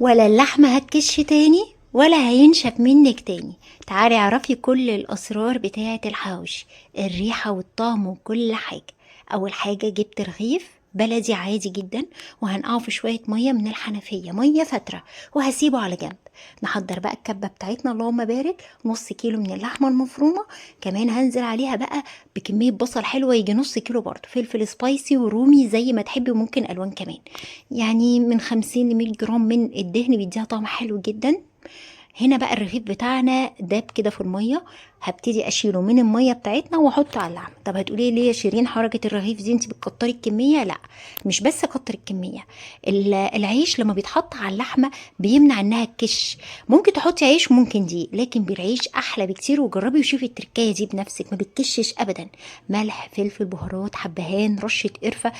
ولا اللحمة هتكش تاني ولا هينشف منك تاني. تعالي اعرفي كل الاسرار بتاعة الحواوشي، الريحة والطعم وكل حاجة. اول حاجة جبت رغيف بلدي عادي جدا، وهنقعه في شوية مية من الحنفية، مية فترة، وهسيبه على جنب. نحضر بقى الكبة بتاعتنا، اللهم بارك، نص كيلو من اللحمة المفرومة. كمان هنزل عليها بقى بكمية بصل حلوة، يجي نص كيلو برضه فلفل سبايسي ورومي زي ما تحبي، وممكن الوان كمان. يعني من 50 ل100 جرام من الدهن بيديها طعم حلو جدا. هنا بقى الرغيف بتاعنا داب كده في الميه، هبتدي اشيله من الميه بتاعتنا واحطه على اللحمه. طب هتقولي ليه يا شيرين حركه الرغيف دي انت بتكتري الكميه؟ لا، مش بس اكتر الكميه، العيش لما بيتحط على اللحمه بيمنع انها تكش. ممكن تحطي عيش ممكن دي، لكن بالعيش احلى بكتير. وجربي وشوفي التركايه دي بنفسك، ما بتكشش ابدا. ملح، فلفل، بهارات، حبهان، رشه قرفه،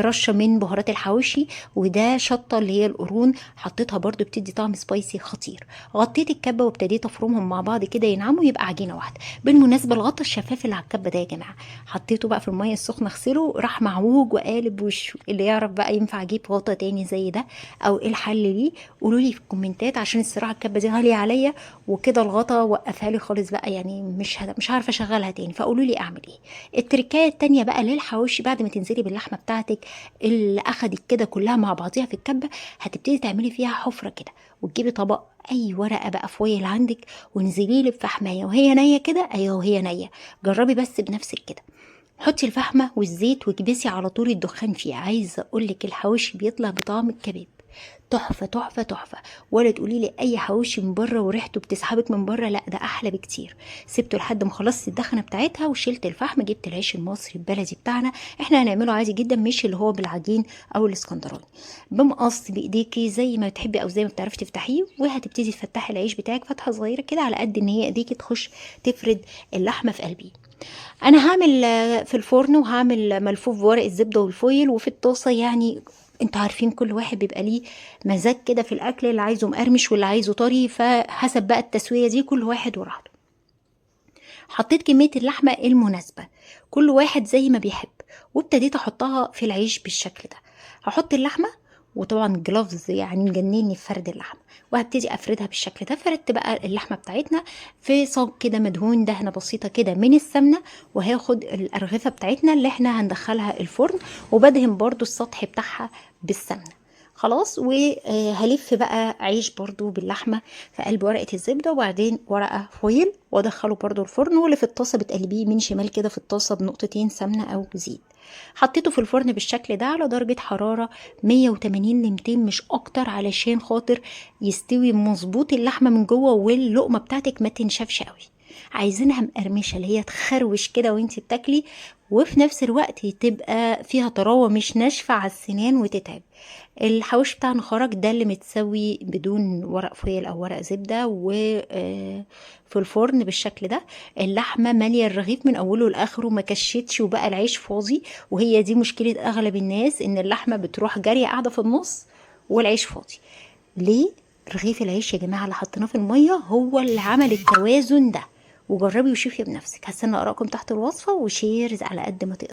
رشه من بهارات الحواوشي، وده شطه اللي هي القرون حطيتها برضو بتدي طعم سبايسي خطير. غطيت الكبه وابتديت افرمهم مع بعض كده ينعموا يبقى عجينه واحده. بالمناسبه الغطا الشفاف اللي على الكبه ده يا جماعه، حطيته بقى في الميه السخنه، اغسله راح معوج وقالب وش. اللي يعرف بقى ينفع اجيب غطا تاني زي ده او ايه الحل ليه، قولوا لي في الكومنتات، عشان الصراحه الكبه دي غاليه عليا، وكده الغطا وقفها لي خالص بقى، يعني مش عارفه اشغلها تاني، فقولوا لي اعمل ايه. التركايه التانيه بقى للحواوشي، بعد ما تنزلي باللحمه بتاعتك اللي اخدت كده كلها مع بعضيها في الكبه، هتبتدي تعملي فيها حفره كده، وتجيبي طبق اي ورقه بقى فويل عندك، وانزلي لي بفحمايه وهي نيه كده، ايوه وهي نيه. جربي بس بنفسك كده، حطي الفحمه والزيت واكبسي على طول الدخان فيه. عايزه اقول لك الحواوشي بيطلع بطعم الكباب، تحفه تحفه تحفه. ولا تقولي لي اي حواوشي من بره وريحته بتسحبك من بره، لا ده احلى بكتير. سبته لحد ما خلصت الدخنه بتاعتها وشلت الفحم، جبت العيش المصري البلدي بتاعنا، احنا هنعمله عادي جدا، مش اللي هو بالعجين او الاسكندراني. بمقص بايديكي زي ما بتحبي او زي ما بتعرفي تفتحيه، وهتبتدي تفتحي العيش بتاعك فتحه صغيره كده على قد ان هي ايديكي تخش تفرد اللحمه في قلبي. انا هعمل في الفرن، وهعمل ملفوف بورق الزبده والفويل وفي الطاسه. يعني انتوا عارفين كل واحد بيبقى ليه مزاج كده في الاكل، اللي عايزه مقرمش واللي عايزه طري، فحسب بقى التسويه دي كل واحد وراحته. حطيت كميه اللحمه المناسبه، كل واحد زي ما بيحب، وابتديت احطها في العيش بالشكل ده. هحط اللحمه، وطبعا جلافز يعني مجنني في فرد اللحمه، وهبتدي افردها بالشكل ده. فردت بقى اللحمه بتاعتنا في صاج كده مدهون دهنه بسيطه كده من السمنه، وهاخد الارغفه بتاعتنا اللي احنا هندخلها الفرن، وبدهن برضو السطح بتاعها بالسمنه. خلاص، وهلف بقى عيش برضو باللحمة في قلب ورقة الزبدة، وبعدين ورقة فويل، وادخله برضو الفرن. واللي في الطاسة بتقلبيه من شمال كده في الطاسة بنقطتين سمنة او زيت. حطيته في الفرن بالشكل ده على درجة حرارة 180 ل 200 مش اكتر، علشان خاطر يستوي مظبوط اللحمة من جوه، واللقمة بتاعتك ما تنشفش قوي. عايزينها مقرمشة، اللي هي تخروش كده وانتي بتاكلي، وفي نفس الوقت تبقى فيها طراوة، مش ناشفة على السنان وتتعب. الحواوشي بتاعنا خرج ده اللي متسوي بدون ورق فويل او ورق زبده، في الفرن بالشكل ده. اللحمه ماليه الرغيف من اوله لاخره، ما كشتش وبقى العيش فاضي. وهي دي مشكله اغلب الناس، ان اللحمه بتروح جاريه قاعده في النص والعيش فاضي. ليه؟ رغيف العيش يا جماعه اللي حطيناه في الميه هو اللي عمل التوازن ده. وجربي وشوفي بنفسك. هستنى ارائكم تحت الوصفه، وشيرز على قد ما تقدر.